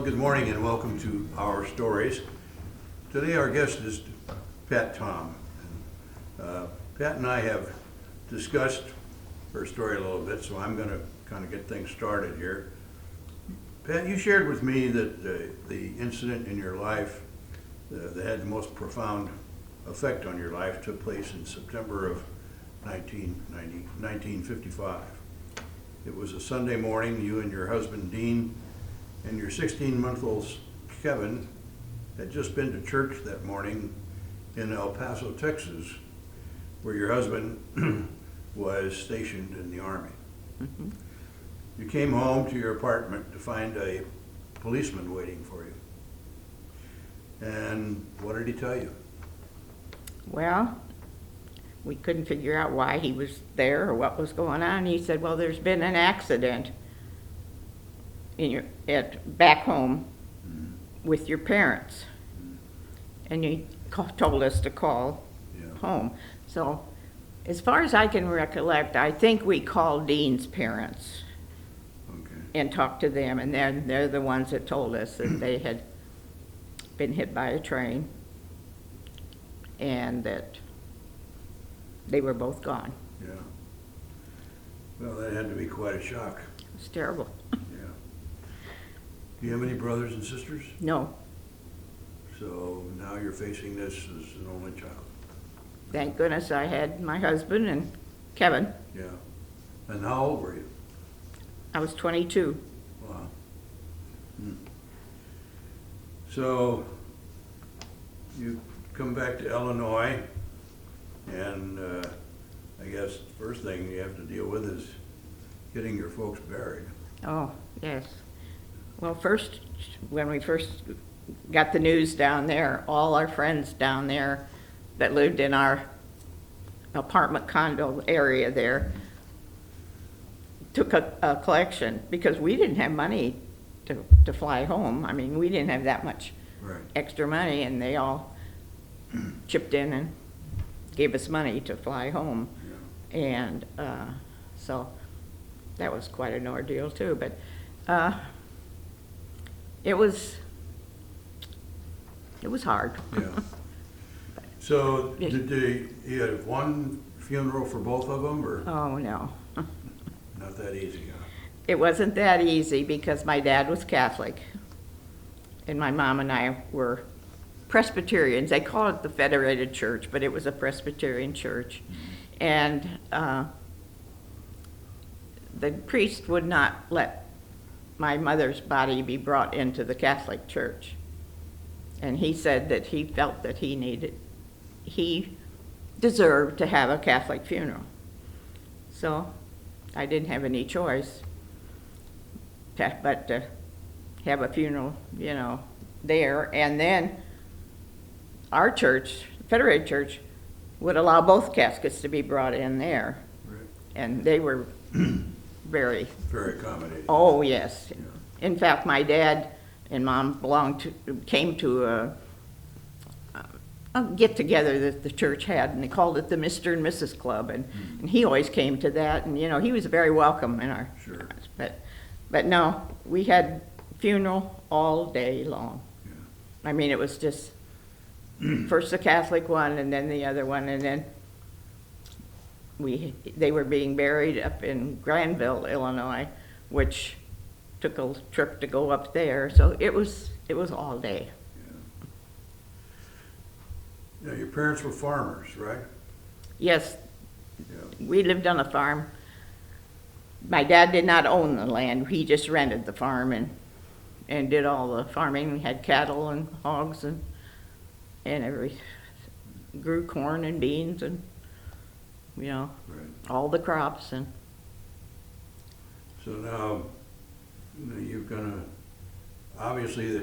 Well, good morning and welcome to Our Stories. Today our guest is Pat Thom. Pat and I have discussed her story a little bit, so I'm going to kind of get things started here. Pat, you shared with me that the incident in your life that had the most profound effect on your life took place in September of 1955. It was a Sunday morning. You and your husband Dean and your 16-month-old Kevin had just been to church that morning in El Paso, Texas, where your husband was stationed in the Army. Mm-hmm. You came home to your apartment to find a policeman waiting for you. And what did he tell you? Well, we couldn't figure out why he was there or what was going on. He said, well, there's been an accident back home with your parents. And he told us to call home. So as far as I can recollect, I think we called Dean's parents and talked to them, and then they're the ones that told us that they had been hit by a train and that they were both gone. Yeah. Well, that had to be quite a shock. It's terrible. Yeah. Do you have any brothers and sisters? No, So now you're facing this as an only child. thank goodness I had my husband and Kevin. Yeah. And how old were you? I was 22. Wow. So you come back to Illinois, and I guess the first thing you have to deal with is getting your folks buried. Oh, yes. Well, first, when we first got the news down there, all our friends down there that lived in our apartment condo area there took a collection because we didn't have money to fly home. I mean, we didn't have that much extra money, and they all chipped in and gave us money to fly home. Yeah. And so that was quite an ordeal too, but it was hard. Yeah. So did you have one funeral for both of them, or Oh, no. not that easy, huh? It wasn't that easy because my dad was Catholic and my mom and I were Presbyterians. They call it the Federated Church, but it was a Presbyterian church. And the priest would not let my mother's body be brought into the Catholic Church. And he said that he felt that he deserved to have a Catholic funeral. So I didn't have any choice but to have a funeral, there. And then our church, Federated Church, would allow both caskets to be brought in there. Right. And they were very accommodating. Oh, yes. Yeah. In fact, my dad and mom came to a get-together that the church had, and they called it the Mr. and Mrs. Club, and he always came to that, and, he was very welcome in our Sure. But no, we had funeral all day long. Yeah. I mean, it was just first the Catholic one, and then the other one, and then they were being buried up in Granville, Illinois, which took a trip to go up there. So it was all day. Yeah. Now, your parents were farmers, right? Yes, Yeah. we lived on a farm. My dad did not own the land. He just rented the farm and did all the farming. We had cattle and hogs and grew corn and beans and Right. all the crops. And So now, you're gonna, obviously,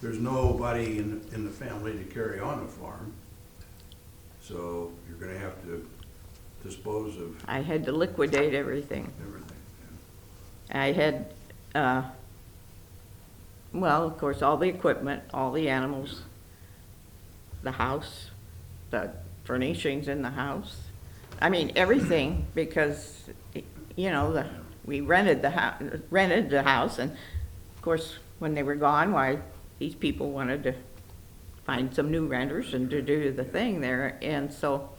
there's nobody in the family to carry on a farm, so you're gonna have to dispose of I had to liquidate everything. everything. I had, well, of course, all the equipment, all the animals, the house, the furnishings in the house. I mean, everything, because, we rented the house, and of course, when they were gone, why, these people wanted to find some new renters and to do the thing there. And so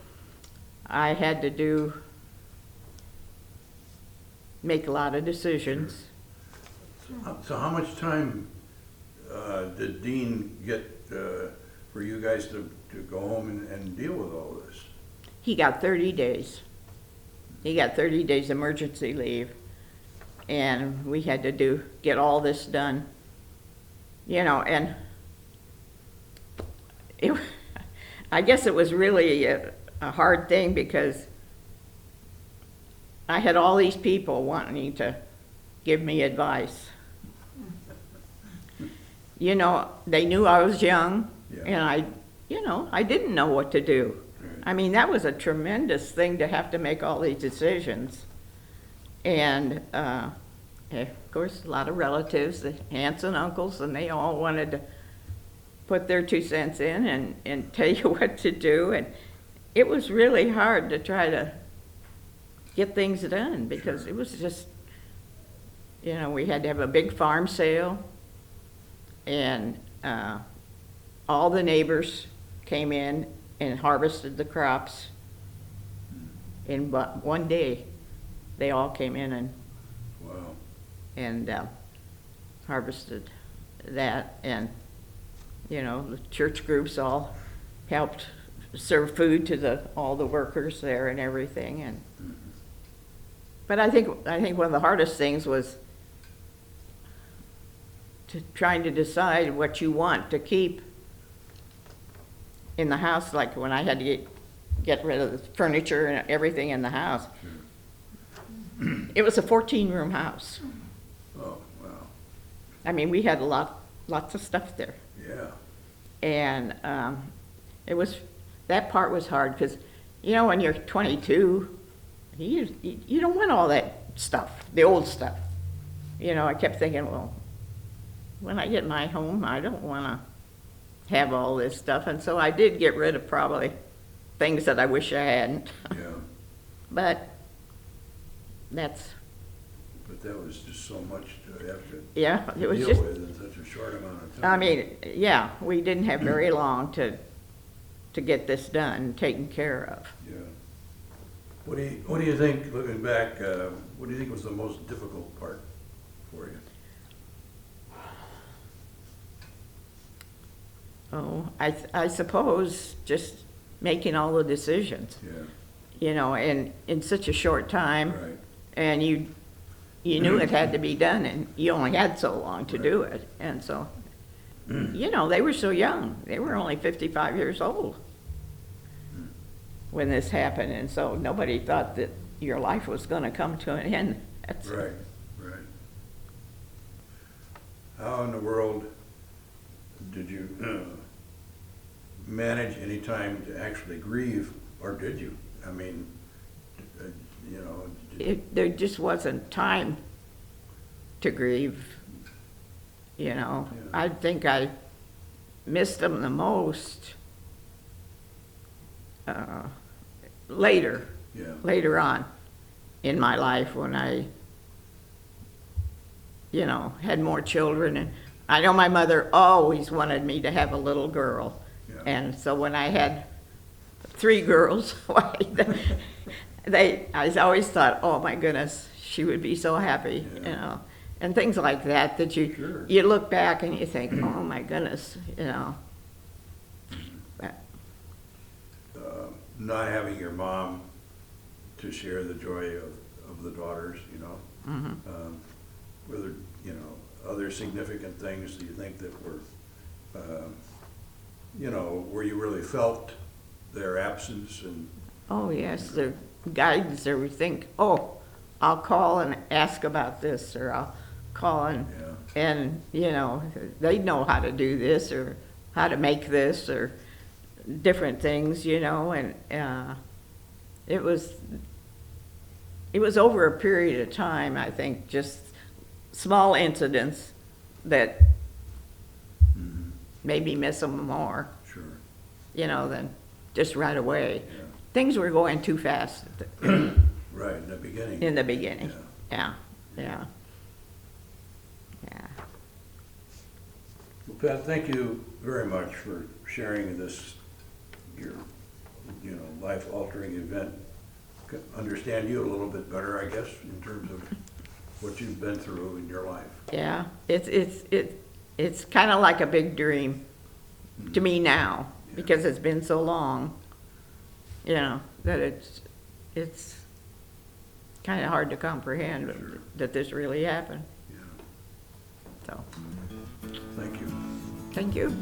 I had to make a lot of decisions. So how much time did Dean get for you guys to go home and deal with all this? He got 30 days. He got 30 days emergency leave. And we had to get all this done. You know, and I guess it was really a hard thing because I had all these people wanting to give me advice. You know, they knew I was young, Yeah. and I didn't know what to do. Right. I mean, that was a tremendous thing to have to make all these decisions. And, of course, a lot of relatives, the aunts and uncles, and they all wanted to put their 2 cents in and tell you what to do. And it was really hard to try to get things done because Sure. it was just, you know, we had to have a big farm sale, and all the neighbors came in and harvested the crops in one day. They all came in Wow. and harvested that, and you know, the church groups all helped serve food to all the workers there and everything. And but I think one of the hardest things was trying to decide what you want to keep in the house. Like when I had to get rid of the furniture and everything in the house. It was a 14-room house. Oh, wow. I mean, we had lots of stuff there. Yeah. And that part was hard because, you know, when you're 22, you don't want all that stuff, the old stuff. You know, I kept thinking, well, when I get my home, I don't want to have all this stuff. And so I did get rid of probably things that I wish I hadn't. Yeah. But But that was just so much to have to yeah, it was deal just, with in such a short amount of time. I mean, yeah, we didn't have very long to get this done, taken care of. Yeah. What do you think, looking back, what do you think was the most difficult part for you? Oh, I suppose just making all the decisions, Yeah. you know, and in such a short time. Right. And you knew it had to be done, and you only had so long to do it. And so, you know, they were so young. They were only 55 years old when this happened. And so nobody thought that your life was going to come to an end. Right, right. How in the world did you manage any time to actually grieve, or did you? I mean, you know, There just wasn't time to grieve, you know. Yeah. I think I missed them the most later on in my life when I, you know, had more children. And I know my mother always wanted me to have a little girl. Yeah. And so when I had 3 girls, I always thought, oh my goodness, she would be so happy, Yeah. you know, and things like that Sure. you look back and you think, oh my goodness, you know. But, not having your mom to share the joy of the daughters, you know. Whether, you know, other significant things do you think that were, you know, where you really felt their absence and oh yes, the guidance, or we think, oh, I'll call and ask about this, or I'll call and you know, they know how to do this or how to make this or different things, you know. And it was over a period of time, I think, just small incidents that made me miss them more, sure. you know, than just right away. Yeah. Things were going too fast Right, in the beginning. in the beginning. Yeah. Yeah, yeah, yeah. Pat, thank you very much for sharing this, your, life-altering event. Understand you a little bit better, I guess, in terms of what you've been through in your life. Yeah, it's kind of like a big dream to me now, Yeah. because it's been so long, that it's kind of hard to comprehend Sure. that this really happened. Yeah, So, thank you. thank you.